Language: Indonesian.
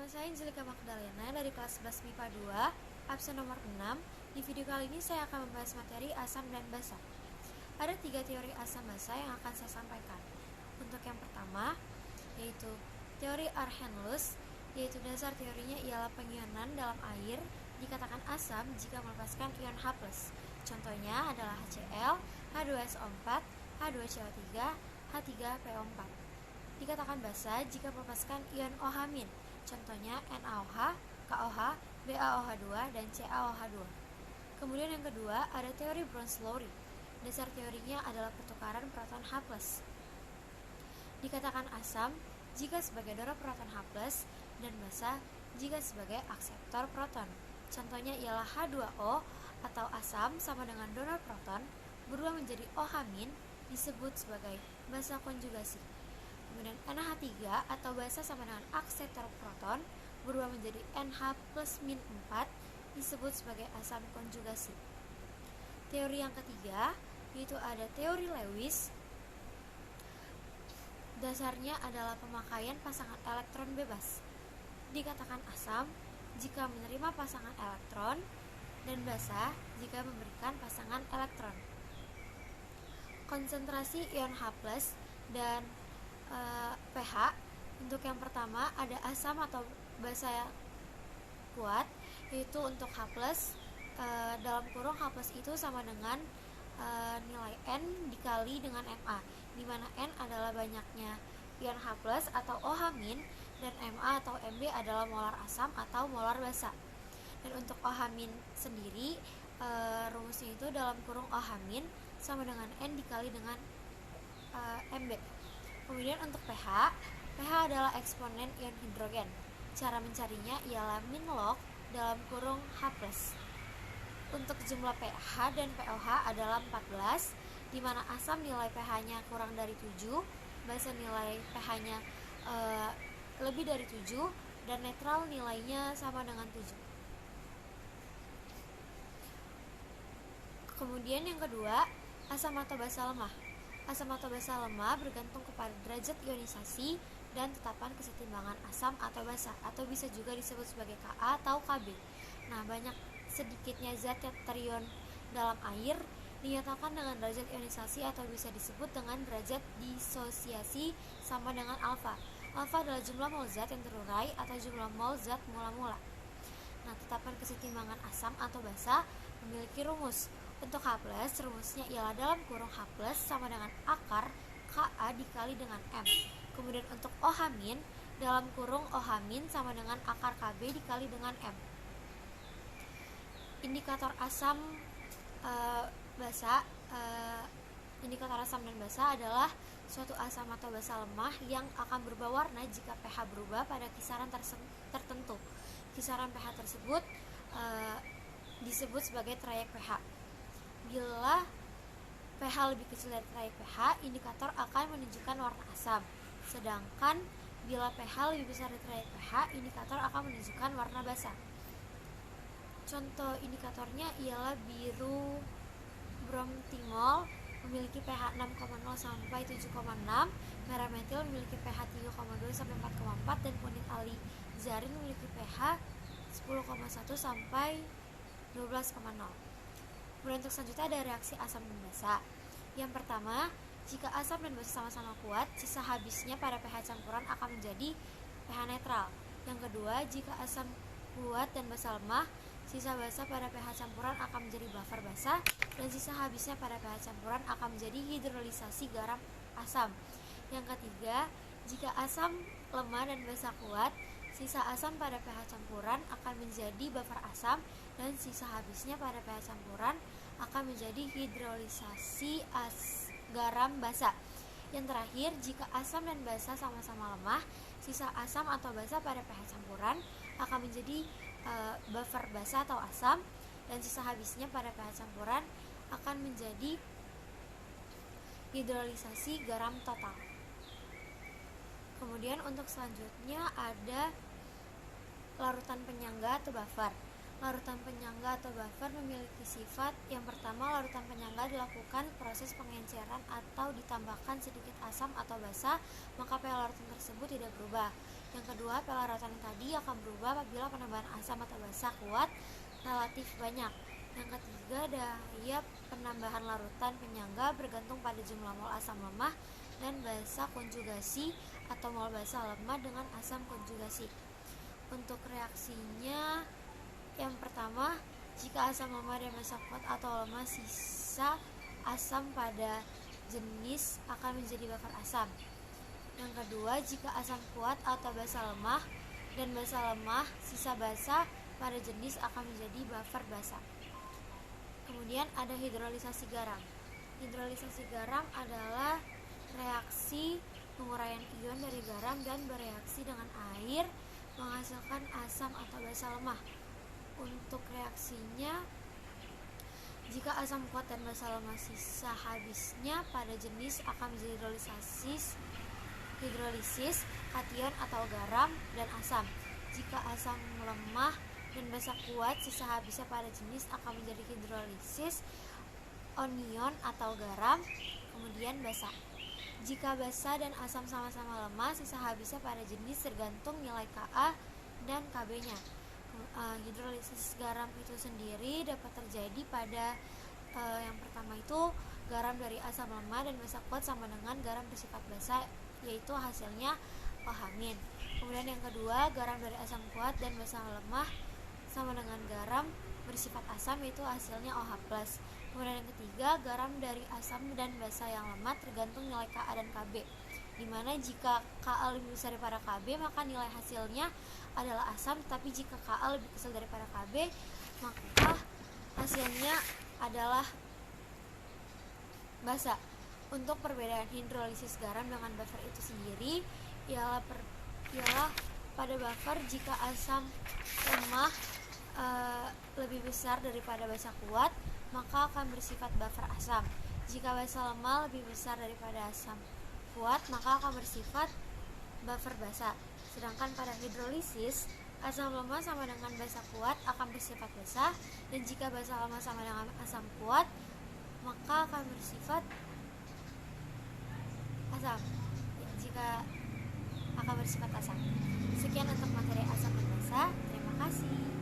Nama saya Angelika Magdalena dari kelas 11 MIPA 2, absen nomor 6. Di video kali ini saya akan membahas materi asam dan basa. Ada 3 teori asam basa yang akan saya sampaikan. Untuk yang pertama, yaitu teori Arrhenius, yaitu dasar teorinya ialah pengionan dalam air dikatakan asam jika melepaskan ion H+. Contohnya adalah HCl, H2SO4, H2CO3, H3PO4. Dikatakan basa jika melepaskan ion OH-. Contohnya NaOH, KOH, BaOH2, dan CaOH2. Kemudian yang kedua ada teori Browns-Lowry. Dasar teorinya adalah pertukaran proton H+. Dikatakan asam jika sebagai donor proton H+, dan basa jika sebagai akseptor proton. Contohnya ialah H2O atau asam sama dengan donor proton berubah menjadi OH- disebut sebagai basa konjugasi. Kemudian NH3 atau basa sama dengan akseptor proton berubah menjadi NH plus min 4 disebut sebagai asam konjugasi. Teori yang ketiga yaitu ada teori Lewis. Dasarnya adalah pemakaian pasangan elektron bebas. Dikatakan asam jika menerima pasangan elektron dan basa jika memberikan pasangan elektron. Konsentrasi ion H+ dan pH. Untuk yang pertama ada asam atau basa yang kuat, yaitu untuk H+, dalam kurung H+ itu sama dengan nilai N dikali dengan Ma, di mana N adalah banyaknya ion H+ atau OH- dan Ma atau Mb adalah molar asam atau molar basa. Dan untuk OH- sendiri, rumusnya itu dalam kurung OH- sama dengan N dikali dengan Mb. Kemudian untuk pH adalah eksponen ion hidrogen. Cara mencarinya ialah min log dalam kurung H+. Untuk jumlah pH dan pOH adalah 14, di mana asam nilai pH-nya kurang dari 7, basa nilai pH-nya lebih dari 7, dan netral nilainya sama dengan 7. Kemudian yang kedua, asam atau basa lemah. Asam atau basa lemah bergantung kepada derajat ionisasi dan tetapan kesetimbangan asam atau basa, atau bisa juga disebut sebagai Ka atau Kb. Nah, banyak sedikitnya zat yang terion dalam air dinyatakan dengan derajat ionisasi atau bisa disebut dengan derajat disosiasi sama dengan alfa. Alfa adalah jumlah mol zat yang terurai atau jumlah mol zat mula-mula. Nah, tetapan kesetimbangan asam atau basa memiliki rumus. Untuk H+, rumusnya ialah dalam kurung H+, sama dengan akar Ka dikali dengan M. Kemudian untuk OH-, dalam kurung OH- sama dengan akar Kb dikali dengan M. Indikator asam basa, indikator asam dan basa adalah suatu asam atau basa lemah yang akan berubah warna jika pH berubah pada kisaran tertentu. Kisaran pH tersebut disebut sebagai trayek pH. Bila pH lebih kecil dari trayek pH, indikator akan menunjukkan warna asam. Sedangkan bila pH lebih besar dari trayek pH, indikator akan menunjukkan warna basa. Contoh indikatornya ialah biru bromtimol memiliki pH 6,0 sampai 7,6, merah metil memiliki pH 3,2 sampai 4,4, dan polinializarin memiliki pH 10,1 sampai 12,0. Kemudian untuk selanjutnya ada reaksi asam dan basa. Yang pertama, jika asam dan basa sama-sama kuat, sisa habisnya pada pH campuran akan menjadi pH netral. Yang kedua, jika asam kuat dan basa lemah, sisa basa pada pH campuran akan menjadi buffer basa, dan sisa habisnya pada pH campuran akan menjadi hidrolisasi garam asam. Yang ketiga, jika asam lemah dan basa kuat, sisa asam pada pH campuran akan menjadi buffer asam, dan sisa habisnya pada pH campuran akan menjadi hidrolisasi garam basa. Yang terakhir, jika asam dan basa sama-sama lemah, sisa asam atau basa pada pH campuran akan menjadi buffer basa atau asam, dan sisa habisnya pada pH campuran akan menjadi hidrolisasi garam total. Kemudian untuk selanjutnya ada larutan penyangga atau buffer. Larutan penyangga atau buffer memiliki sifat yang pertama, larutan penyangga dilakukan proses pengenceran atau ditambahkan sedikit asam atau basa, maka pH larutan tersebut tidak berubah. Yang kedua, pH larutan tadi akan akan berubah apabila penambahan asam atau basa kuat relatif banyak. Yang ketiga, daya penambahan larutan penyangga bergantung pada jumlah mol asam lemah dan basa konjugasi atau mol basa lemah dengan asam konjugasi. Untuk reaksinya, yang pertama, jika asam lemah dan basa kuat atau lemah, sisa asam pada jenis akan menjadi buffer asam. Yang kedua, jika asam kuat atau basa lemah dan basa lemah, sisa basa pada jenis akan menjadi buffer basa. Kemudian ada hidrolisasi garam. Hidrolisasi garam adalah reaksi penguraian ion dari garam dan bereaksi dengan air menghasilkan asam atau basa lemah. Untuk reaksinya, jika asam kuat dan basa lemah, sisa habisnya pada jenis akan menjadi hidrolisis kation atau garam dan asam. Jika asam lemah dan basa kuat, sisa habisnya pada jenis akan menjadi hidrolisis anion atau garam, kemudian basa. Jika basa dan asam sama-sama lemah, sisa habisnya pada jenis tergantung nilai Ka dan Kb-nya. Hidrolisis garam itu sendiri dapat terjadi pada yang pertama itu garam dari asam lemah dan basa kuat sama dengan garam bersifat basa, yaitu hasilnya OH-. Kemudian yang kedua, garam dari asam kuat dan basa lemah sama dengan garam bersifat asam, yaitu hasilnya OH+. Kemudian yang ketiga, garam dari asam dan basa yang lemah tergantung nilai Ka dan Kb, dimana jika Ka lebih besar daripada Kb maka nilai hasilnya adalah asam, tapi jika Ka lebih kecil daripada Kb maka hasilnya adalah basa. Untuk perbedaan hidrolisis garam dengan buffer itu sendiri ialah pada buffer, jika asam lemah lebih besar daripada basa kuat maka akan bersifat buffer asam. Jika basa lemah lebih besar daripada asam kuat maka akan bersifat buffer basa. Sedangkan pada hidrolisis, asam lemah sama dengan basa kuat akan bersifat basa, dan jika basa lemah sama dengan asam kuat maka akan bersifat asam. Jika akan bersifat asam. Sekian untuk materi asam dan basa. Terima kasih.